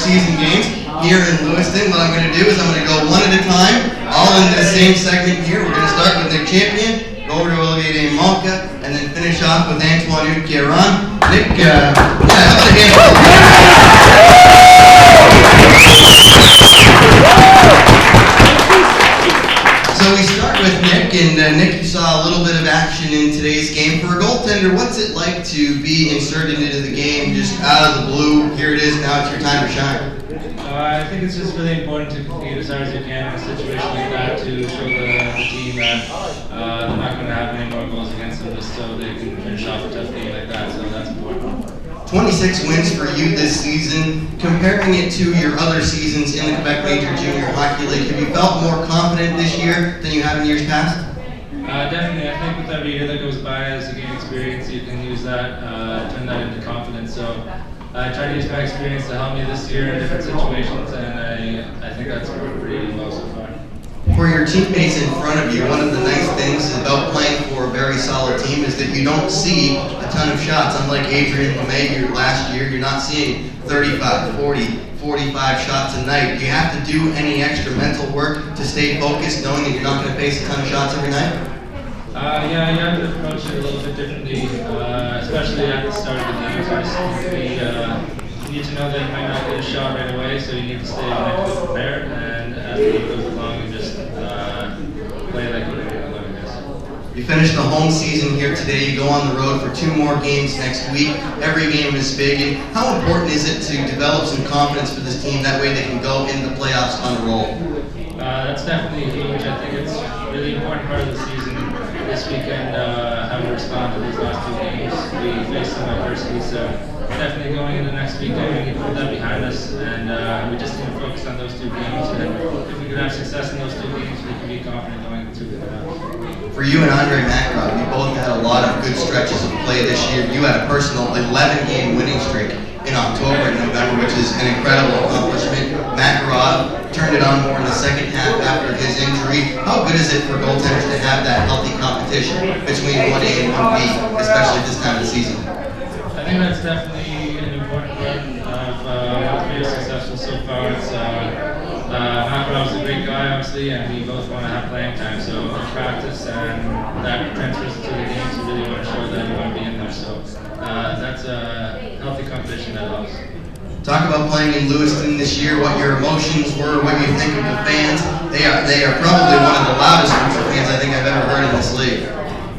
season games here in Lewiston. What I'm going to do is I'm going to go one at a time, all in the same segment here. We're going to start with Nick Champion, go over to Olivier Malka, and then finish off with Antoine Guérin. Nick, how about a hand? So we start with Nick, and Nick, you saw a little bit of action in today's game. For a goaltender, what's it like to be inserted into the game just out of the blue? Here it is, now it's your time to shine. I think it's just really important to compete as hard as you can in a situation like that to show the team that they're not going to have any more goals against them just so they can finish off a tough game like that, so that's important. 26 wins for you this season. Comparing it to your other seasons in the Quebec Major Junior Hockey League, have you felt more confident this year than you have in years past? Definitely. I think with every year that goes by as you gain experience, you can use that, turn that into confidence. So I try to use my experience to help me this year in different situations, and I think that's worked pretty well so far. For your teammates in front of you, one of the nice things about playing for a very solid team is that you don't see a ton of shots. Unlike Adrian LeMay last year, you're not seeing 35, 40, 45 shots a night. Do you have to do any extra mental work to stay focused, knowing that you're not going to face a ton of shots every night? Yeah, you have to approach it a little bit differently, especially at the start of the game. You need to know that you might not get a shot right away, so you need to stay mentally prepared, and as the game goes along, you just play like you're doing what it is. You finish the home season here today. You go on the road for 2 more games next week. Every game is big. And how important is it to develop some confidence for this team? That way they can go into the playoffs on a roll. That's definitely huge. I think it's a really important part of the season this weekend, how we respond to these last 2 games. We faced some adversity, so definitely going into next weekend, we need to put that behind us, and we just need to focus on those 2 games. And if we can have success in those 2 games, we can be confident going into the playoffs. For you and Andre Makarov, you both had a lot of good stretches of play this year. You had a personal 11-game winning streak in October and November, which is an incredible accomplishment. Makarov turned it on more in the second half after his injury. How good is it for goaltenders to have that healthy competition between 1A and 1B, especially this time of the season? I think that's definitely an important part of what's made us successful so far. Makarov's a great guy, obviously, and we both want to have playing time. So practice and that transfers to the games. We really want to show that we want to be in there. So that's a healthy competition that helps. Talk about playing in Lewiston this year, what your emotions were, what you think of the fans. They are probably one of the loudest groups of fans I think I've ever heard in this league.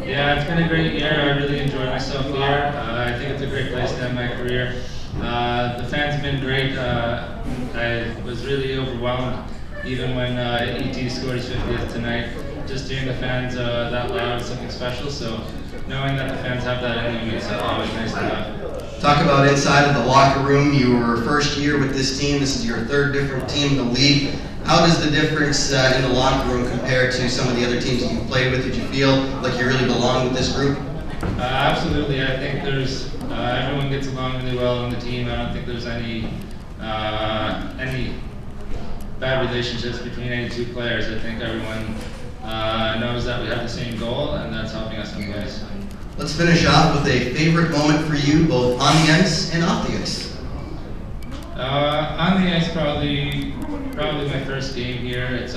Yeah, it's been a great year. I really enjoyed myself here. I think it's a great place to end my career. The fans have been great. I was really overwhelmed even when ET scored his 50th tonight. Just hearing the fans that loud is something special, so knowing that the fans have that in them is always nice to have. Talk about inside of the locker room. You were first year with this team. This is your 3rd different team in the league. How does the difference in the locker room compare to some of the other teams that you've played with? Did you feel like you really belong with this group? Absolutely. I think there's everyone gets along really well on the team. I don't think there's any bad relationships between any 2 players. I think everyone knows that we have the same goal, and that's helping us in ways. Let's finish off with a favorite moment for you, both on the ice and off the ice. On the ice, probably my first game here. It's